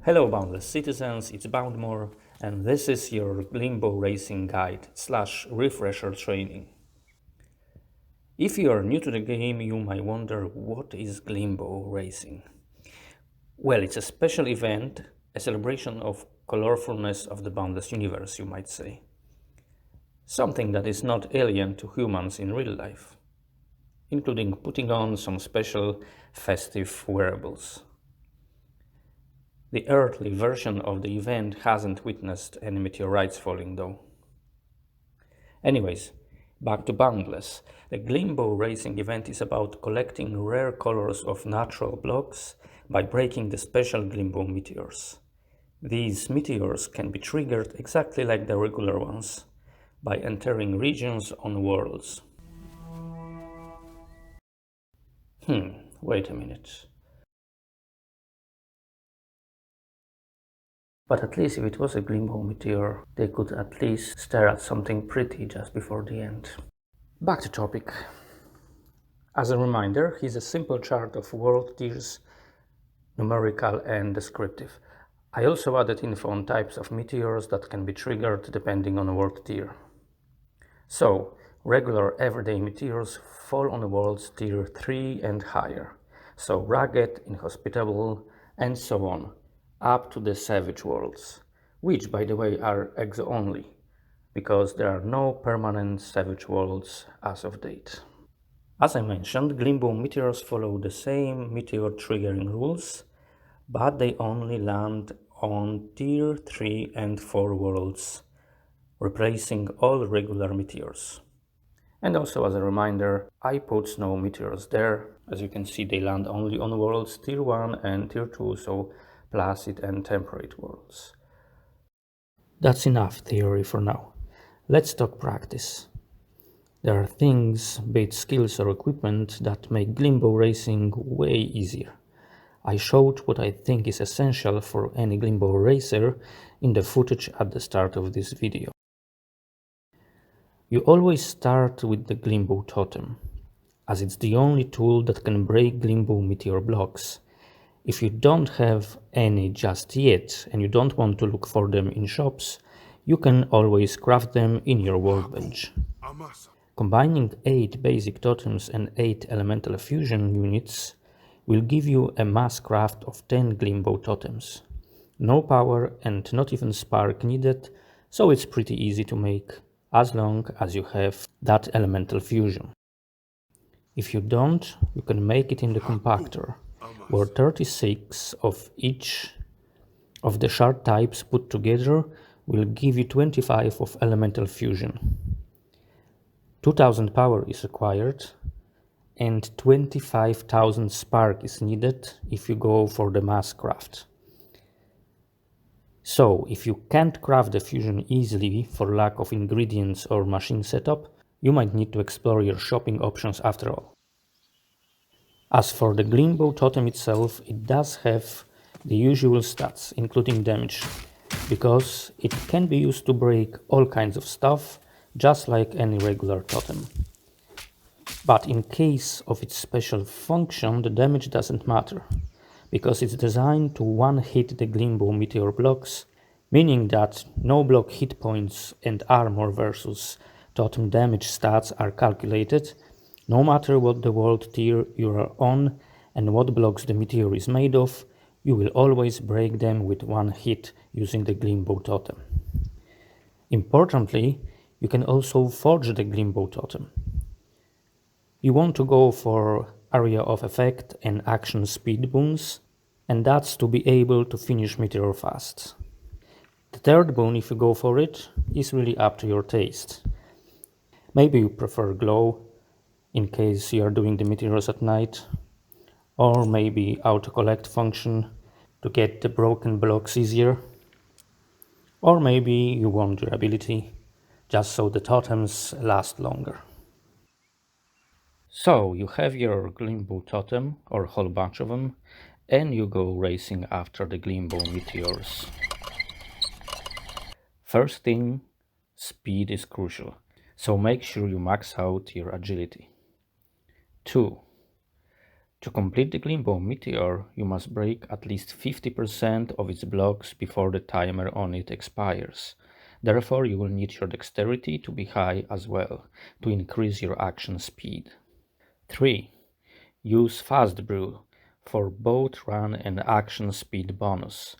Hello Boundless citizens, it's Boundmore, and this is your Gleambow Racing guide / refresher training. If you are new to the game, you might wonder, what is Gleambow Racing? Well, it's a special event, a celebration of colorfulness of the Boundless universe, you might say. Something that is not alien to humans in real life, including putting on some special festive wearables. The earthly version of the event hasn't witnessed any meteorites falling though. Anyways, back to Boundless. The Gleambow Racing event is about collecting rare colors of natural blocks by breaking the special Gleambow meteors. These meteors can be triggered exactly like the regular ones, by entering regions on worlds. Wait a minute. But at least if it was a Gleambow meteor, they could at least stare at something pretty just before the end. Back to topic. As a reminder, here's a simple chart of world tiers, numerical and descriptive. I also added info on types of meteors that can be triggered depending on world tier. So, regular everyday meteors fall on worlds tier 3 and higher. So rugged, inhospitable, and so on, up to the savage worlds, which by the way are exo only, because there are no permanent savage worlds as of date. As I mentioned, Gleambow meteors follow the same meteor triggering rules, but they only land on tier 3 and 4 worlds, replacing all regular meteors. And also as a reminder, I put snow meteors there. As you can see, they land only on worlds tier 1 and tier 2, so placid and temperate worlds. That's enough theory for now. Let's talk practice. There are things, be it skills or equipment, that make Gleambow racing way easier. I showed what I think is essential for any Gleambow racer in the footage at the start of this video. You always start with the Gleambow totem, as it's the only tool that can break Gleambow meteor blocks. If you don't have any just yet and you don't want to look for them in shops, you can always craft them in your workbench. Combining 8 basic totems and 8 elemental fusion units will give you a mass craft of 10 Gleambow totems. No power and not even spark needed, so it's pretty easy to make as long as you have that elemental fusion. If you don't, you can make it in the compactor, where 36 of each of the shard types put together will give you 25 of elemental fusion. 2000 power is required and 25,000 spark is needed if you go for the mass craft. So, if you can't craft the fusion easily for lack of ingredients or machine setup, you might need to explore your shopping options after all. As for the Gleambow totem itself, it does have the usual stats, including damage, because it can be used to break all kinds of stuff, just like any regular totem. But in case of its special function, the damage doesn't matter, because it's designed to one-hit the Gleambow meteor blocks, meaning that no block hit points and armor versus totem damage stats are calculated, no matter what the world tier you are on and what blocks the meteor is made of. You will always break them with one hit using the Gleambow totem. Importantly, you can also forge the Gleambow totem. You want to go for area of effect and action speed boons, and that's to be able to finish Meteor fast. The third boon, if you go for it, is really up to your taste. Maybe you prefer glow in case you are doing the meteors at night, or maybe auto collect function to get the broken blocks easier, or maybe you want durability just so the totems last longer. So you have your Gleambow totem, or a whole bunch of them, and you go racing after the Gleambow meteors. First thing, speed is crucial, so make sure you max out your agility. 2. To complete the Gleambow meteor, you must break at least 50% of its blocks before the timer on it expires. Therefore, you will need your dexterity to be high as well, to increase your action speed. 3. Use Fast Brew for both run and action speed bonus.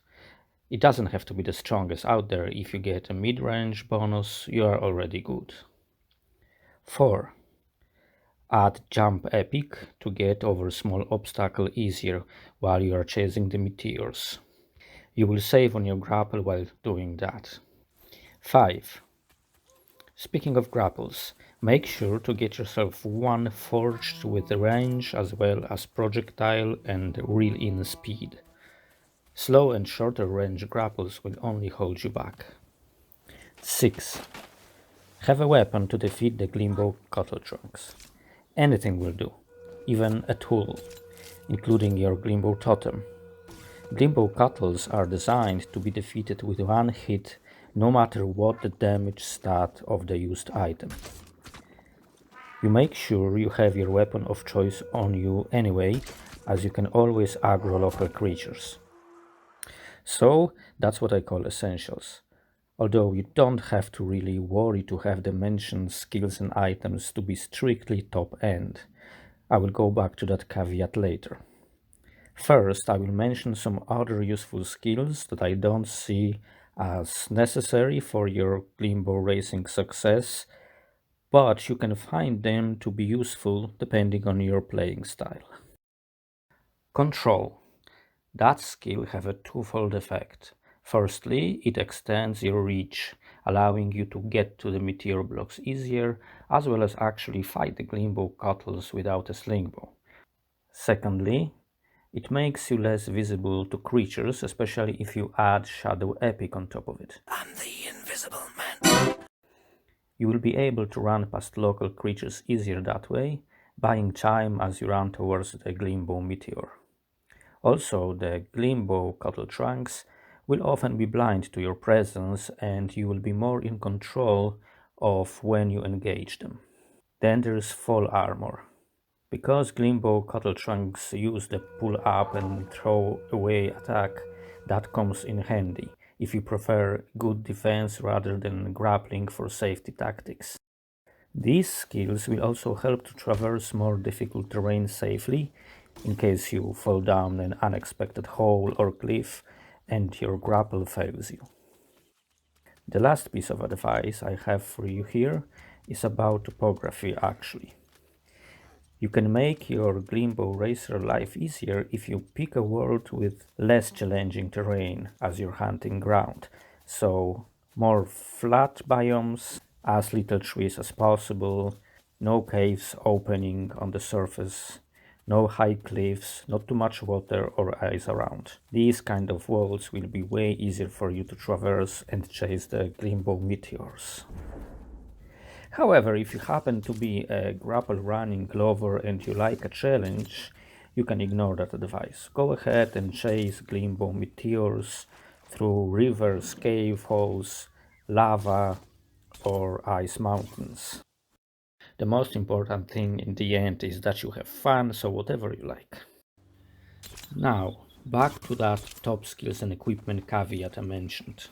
It doesn't have to be the strongest out there. If you get a mid-range bonus, you are already good. 4. Add Jump Epic to get over small obstacle easier while you are chasing the meteors. You will save on your grapple while doing that. 5. Speaking of grapples, make sure to get yourself one forged with range as well as projectile and reel-in speed. Slow and shorter range grapples will only hold you back. 6. Have a weapon to defeat the Gleambow Cuttle Trunks. Anything will do, even a tool, including your Gleambow totem. Gleambow Cuttles are designed to be defeated with one hit, no matter what the damage stat of the used item. You make sure you have your weapon of choice on you anyway, as you can always aggro local creatures. So that's what I call essentials. Although you don't have to really worry to have the mentioned skills and items to be strictly top end. I will go back to that caveat later. First, I will mention some other useful skills that I don't see as necessary for your Gleambow Racing success, but you can find them to be useful depending on your playing style. Control. That skill has a twofold effect. Firstly, it extends your reach, allowing you to get to the meteor blocks easier, as well as actually fight the Gleambow Cuttles without a slingbow. Secondly, it makes you less visible to creatures, especially if you add Shadow Epic on top of it. I'm the Invisible Man. You will be able to run past local creatures easier that way, buying time as you run towards the Gleambow meteor. Also, the Gleambow Cuttle Trunks will often be blind to your presence, and you will be more in control of when you engage them. Then there's Fall Armor. Because Gleambow Cuttle Trunks use the pull up and throw away attack, that comes in handy if you prefer good defense rather than grappling for safety tactics. These skills will also help to traverse more difficult terrain safely, in case you fall down an unexpected hole or cliff and your grapple fails you. The last piece of advice I have for you here is about topography actually. You can make your Gleambow Racer life easier if you pick a world with less challenging terrain as your hunting ground. So more flat biomes, as little trees as possible, no caves opening on the surface, no high cliffs, not too much water or ice around. These kind of worlds will be way easier for you to traverse and chase the Gleambow meteors. However, if you happen to be a grapple running Glover and you like a challenge, you can ignore that advice. Go ahead and chase Gleambow meteors through rivers, cave holes, lava, or ice mountains. The most important thing in the end is that you have fun, so whatever you like. Now, back to that top skills and equipment caveat I mentioned.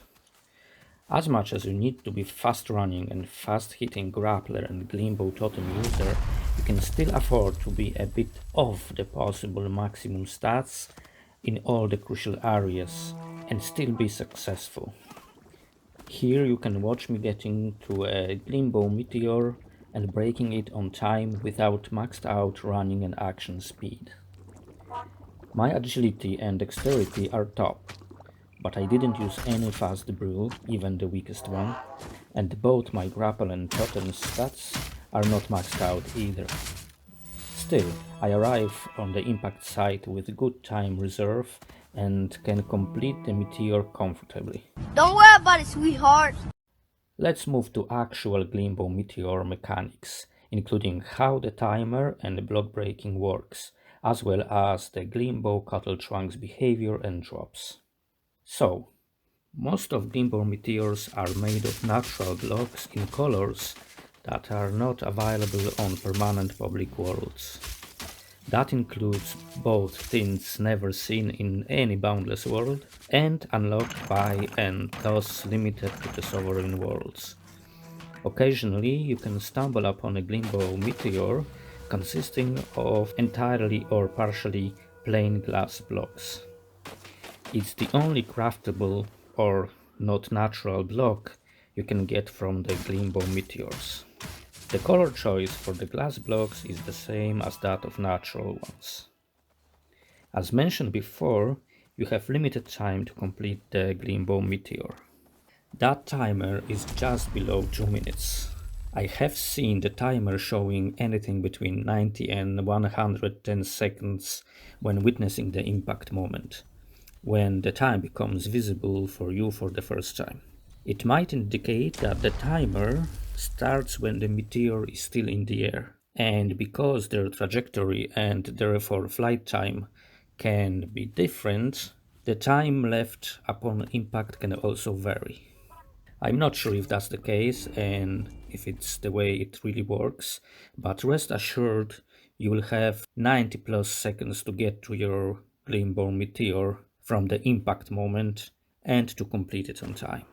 As much as you need to be fast running and fast hitting grappler and Gleambow totem user, you can still afford to be a bit off the possible maximum stats in all the crucial areas and still be successful. Here you can watch me getting to a Gleambow Meteor and breaking it on time without maxed out running and action speed. My agility and dexterity are top, but I didn't use any fast brew, even the weakest one, and both my grapple and totem stats are not maxed out either. Still, I arrive on the impact site with good time reserve and can complete the meteor comfortably. Don't worry about it, sweetheart. Let's move to actual Gleambow Meteor mechanics, including how the timer and block breaking works, as well as the Gleambow Cuttle Trunk's behavior and drops. So, most of Gleambow Meteors are made of natural blocks in colors that are not available on permanent public worlds. That includes both things never seen in any Boundless world and unlocked by and thus limited to the sovereign worlds. Occasionally, you can stumble upon a Gleambow meteor consisting of entirely or partially plain glass blocks. It's the only craftable or not natural block you can get from the Gleambow meteors. The color choice for the glass blocks is the same as that of natural ones. As mentioned before, you have limited time to complete the Gleambow meteor. That timer is just below 2 minutes. I have seen the timer showing anything between 90 and 110 seconds when witnessing the impact moment, when the time becomes visible for you for the first time. It might indicate that the timer starts when the meteor is still in the air, and because their trajectory and therefore flight time can be different, the time left upon impact can also vary. I'm not sure if that's the case and if it's the way it really works, but rest assured you will have 90 plus seconds to get to your Gleambow meteor from the impact moment and to complete it on time.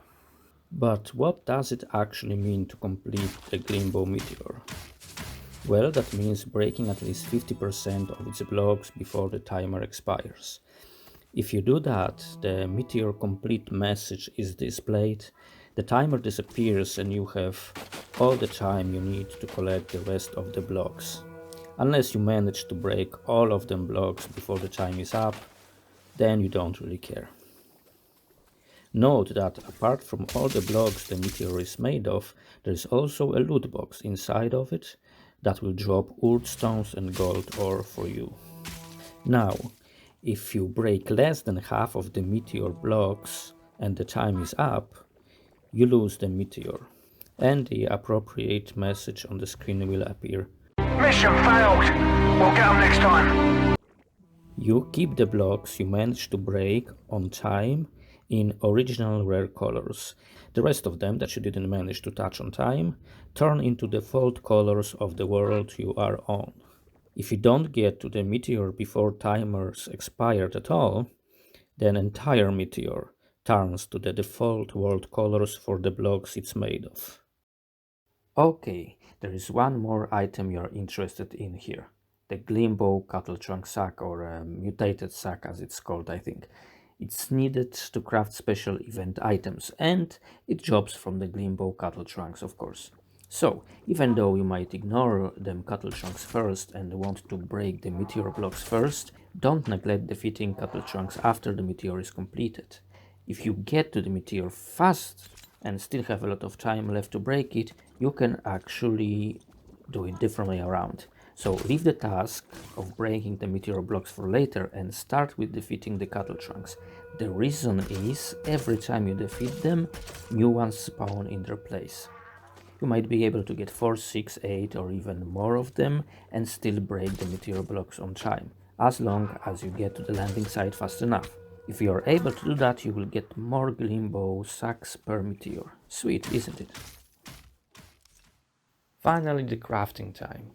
But what does it actually mean to complete a Gleambow meteor? Well, that means breaking at least 50% of its blocks before the timer expires. If you do that, the meteor complete message is displayed, the timer disappears and you have all the time you need to collect the rest of the blocks. Unless you manage to break all of them blocks before the time is up, then you don't really care. Note that apart from all the blocks the meteor is made of, there is also a loot box inside of it that will drop urt stones and gold ore for you. Now, if you break less than half of the meteor blocks and the time is up, you lose the meteor, and the appropriate message on the screen will appear. Mission failed. We'll get them next time. You keep the blocks you managed to break on time in original rare colors. The rest of them that you didn't manage to touch on time turn into default colors of the world you are on. If you don't get to the meteor before timers expired at all, then entire meteor turns to the default world colors for the blocks it's made of. Okay, there is one more item you're interested in here. The Gleambow Cuttle Trunk Sack, or Mutated Sack as it's called, I think. It's needed to craft special event items, and it jobs from the Gleambow Cuttle Trunks, of course. So, even though you might ignore them Cuttle Trunks first and want to break the meteor blocks first, don't neglect defeating Cuttle Trunks after the meteor is completed. If you get to the meteor fast and still have a lot of time left to break it, you can actually do it different way around. So leave the task of breaking the meteor blocks for later and start with defeating the Cuttle Trunks. The reason is, every time you defeat them, new ones spawn in their place. You might be able to get 4, 6, 8 or even more of them and still break the meteor blocks on time, as long as you get to the landing site fast enough. If you are able to do that, you will get more Gleambow sacks per meteor. Sweet, isn't it? Finally, the crafting time.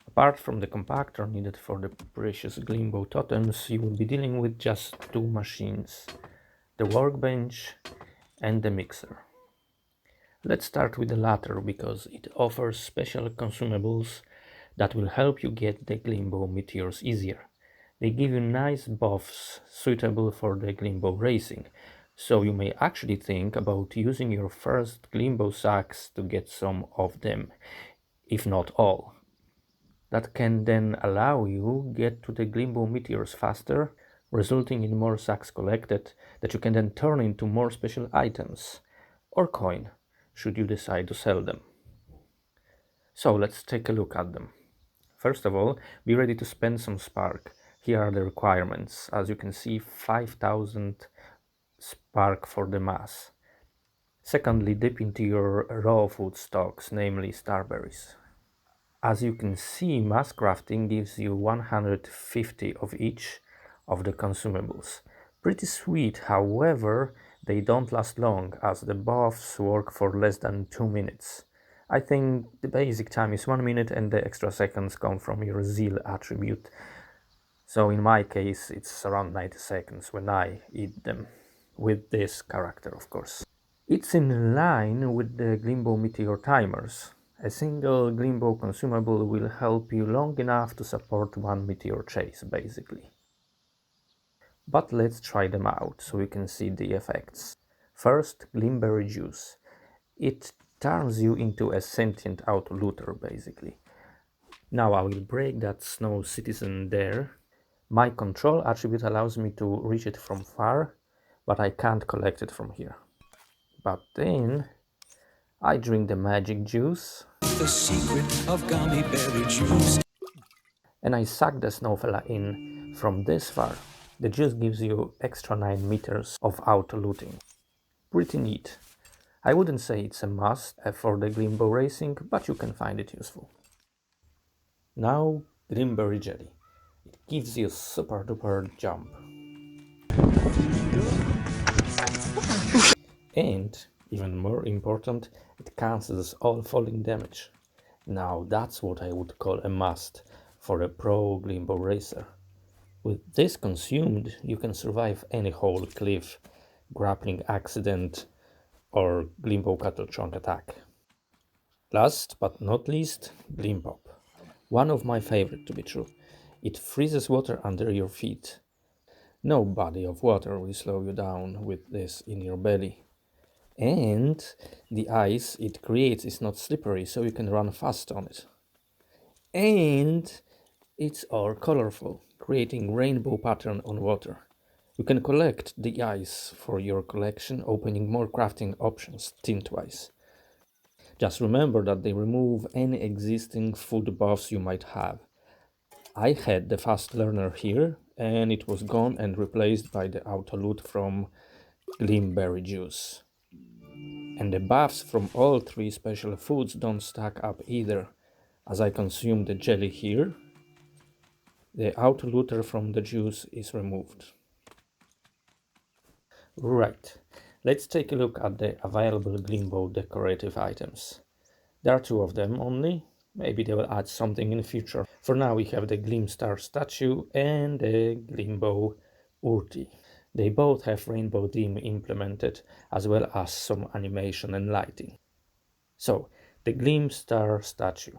Apart from the compactor needed for the precious Gleambow totems, you will be dealing with just two machines, the workbench and the mixer. Let's start with the latter because it offers special consumables that will help you get the Gleambow meteors easier. They give you nice buffs suitable for the Gleambow Racing, so you may actually think about using your first Gleambow sacks to get some of them, if not all. That can then allow you get to the Gleambow Meteors faster, resulting in more sacks collected that you can then turn into more special items, or coin, should you decide to sell them. So let's take a look at them. First of all, be ready to spend some spark. Here are the requirements. As you can see, 5000 spark for the mass. Secondly, dip into your raw food stocks, namely starberries. As you can see, mass crafting gives you 150 of each of the consumables. Pretty sweet, however, they don't last long as the buffs work for less than 2 minutes. I think the basic time is 1 minute and the extra seconds come from your zeal attribute. So in my case, it's around 90 seconds when I eat them, with this character of course. It's in line with the Gleambow Meteor timers. A single Gleambow consumable will help you long enough to support one meteor chase, basically. But let's try them out so we can see the effects. First, Gleamberry Juice. It turns you into a sentient auto-looter, basically. Now I will break that snow citizen there. My control attribute allows me to reach it from far, but I can't collect it from here. But then I drink the magic juice. The secret of gummy berry juice. And I suck the snowfella in from this far. The juice gives you extra 9 meters of auto-looting. Pretty neat. I wouldn't say it's a must for the Gleambow Racing, but you can find it useful. Now, Grimberry Jelly. It gives you a super duper jump. And, even more important, it cancels all falling damage. Now that's what I would call a must for a pro Gleambow racer. With this consumed, you can survive any whole cliff, grappling accident, or Gleambow cattle trunk attack. Last but not least, Gleam Pop. One of my favorite to be true. It freezes water under your feet. No body of water will slow you down with this in your belly. And the ice it creates is not slippery, so you can run fast on it. And it's all colorful, creating rainbow pattern on water. You can collect the ice for your collection, opening more crafting options tint-wise. Just remember that they remove any existing food buffs you might have. I had the fast learner here, and it was gone and replaced by the auto loot from Gleamberry Juice. And the buffs from all 3 special foods don't stack up either. As I consume the jelly here, the auto looter from the juice is removed. Right, let's take a look at the available Gleambow decorative items. There are 2 of them only. Maybe they will add something in the future. For now we have the Gleam Star statue and the Gleambow Urti. They both have rainbow theme implemented, as well as some animation and lighting. So, the Gleam Star statue.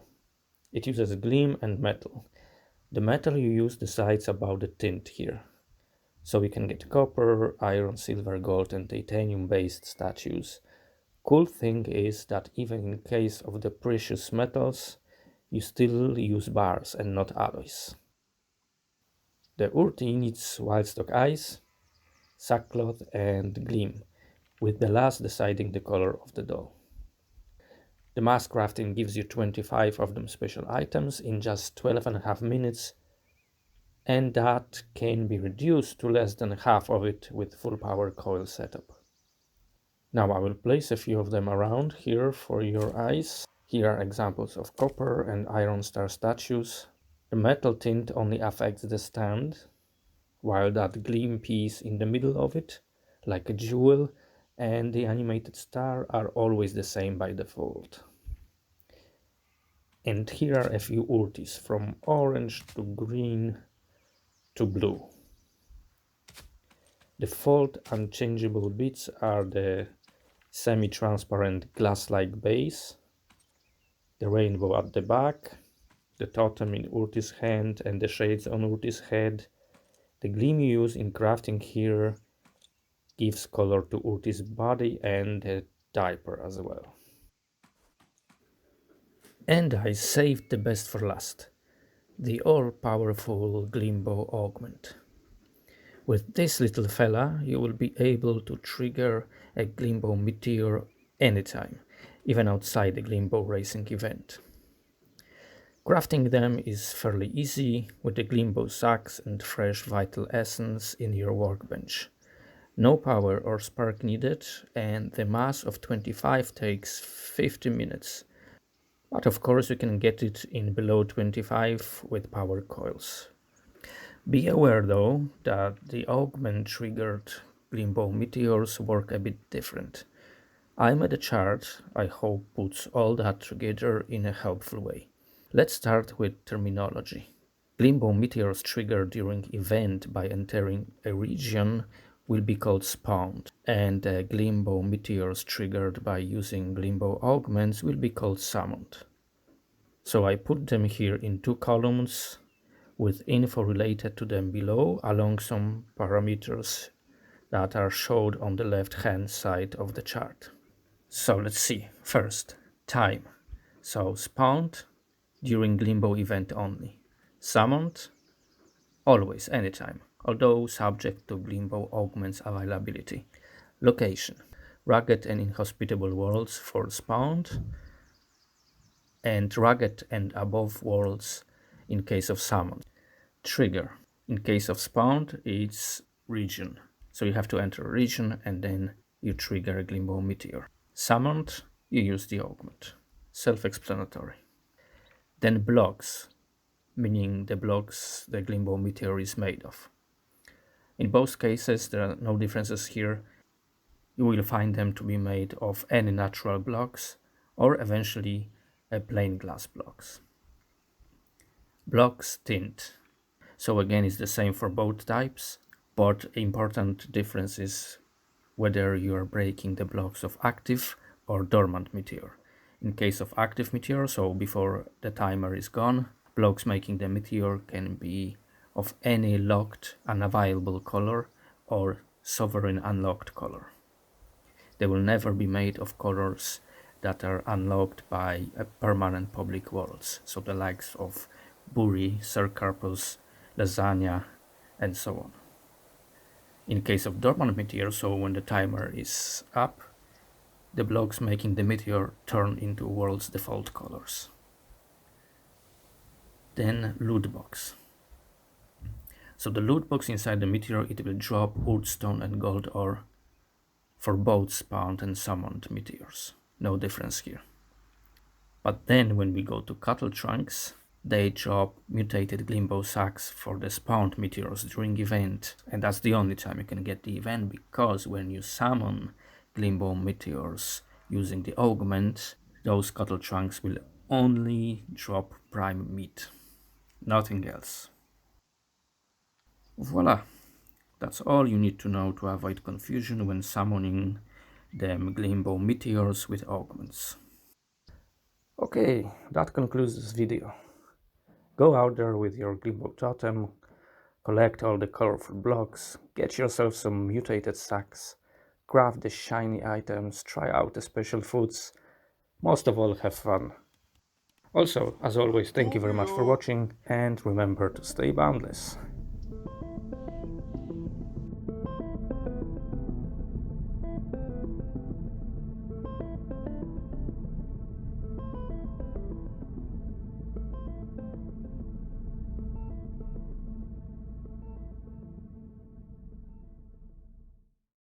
It uses gleam and metal. The metal you use decides about the tint here. So we can get copper, iron, silver, gold and titanium based statues. Cool thing is that even in case of the precious metals, you still use bars and not alloys. The Urti needs wildstock eyes, sackcloth and gleam, with the last deciding the color of the doll. The mass crafting gives you 25 of them special items in just 12.5 minutes, and that can be reduced to less than half of it with full power coil setup. Now I will place a few of them around here for your eyes. Here are examples of copper and iron star statues. The metal tint only affects the stand, while that gleam piece in the middle of it, like a jewel, and the animated star are always the same by default. And here are a few urtis from orange to green to blue. The fold unchangeable bits are the semi-transparent glass-like base, the rainbow at the back, the totem in Urti's hand and the shades on Urti's head, The gleam you use in crafting here gives color to Urti's body and the diaper as well. And I saved the best for last, the all-powerful Gleambow augment. With this little fella, you will be able to trigger a Gleambow meteor anytime, even outside the Gleambow Racing event. Crafting them is fairly easy with the Gleambow sacks and fresh vital essence in your workbench. No power or spark needed, and the mass of 25 takes 50 minutes. But of course you can get it in below 25 with power coils. Be aware though that the augment triggered Gleambow meteors work a bit different. I made a chart I hope puts all that together in a helpful way. Let's start with terminology. Gleambow meteors triggered during event by entering a region will be called spawned, and Gleambow meteors triggered by using Gleambow augments will be called summoned. So I put them here in two columns with info related to them below along some parameters that are showed on the left hand side of the chart. So let's see. First, time. So spawned during Gleambow event only. Summoned always, anytime, although subject to Gleambow augments availability. Location. Rugged and inhospitable worlds for spawned, and rugged and above worlds in case of summon. Trigger. In case of spawned, it's region. So you have to enter a region and then you trigger a Gleambow meteor. Summoned, you use the augment. Self-explanatory. Then blocks, meaning the blocks the Gleambow meteor is made of. In both cases, there are no differences here. You will find them to be made of any natural blocks or eventually plain glass blocks. Blocks tint. So again, it's the same for both types, but important difference is whether you are breaking the blocks of active or dormant meteor. In case of active meteor, so before the timer is gone, blocks making the meteor can be of any locked unavailable color or sovereign unlocked color. They will never be made of colors that are unlocked by permanent public worlds, so the likes of Buri, Cercarpus, Lasagna, and so on. In case of dormant meteor, so when the timer is up, the blocks making the meteor turn into world's default colors. Then loot box. So the loot box inside the meteor, it will drop wood, stone and gold ore for both spawned and summoned meteors. No difference here. But then when we go to cattle trunks, they drop mutated Gleambow sacks for the spawned meteors during event, and that's the only time you can get the event, because when you summon Gleambow meteors using the augment, those cattle trunks will only drop prime meat, nothing else. Voila, that's all you need to know to avoid confusion when summoning them Gleambow meteors with augments. Okay, that concludes this video. Go out there with your Gleambow totem, collect all the colorful blocks, get yourself some mutated sacks, craft the shiny items, try out the special foods, most of all have fun. Also, as always, thank you very much for watching and remember to stay boundless.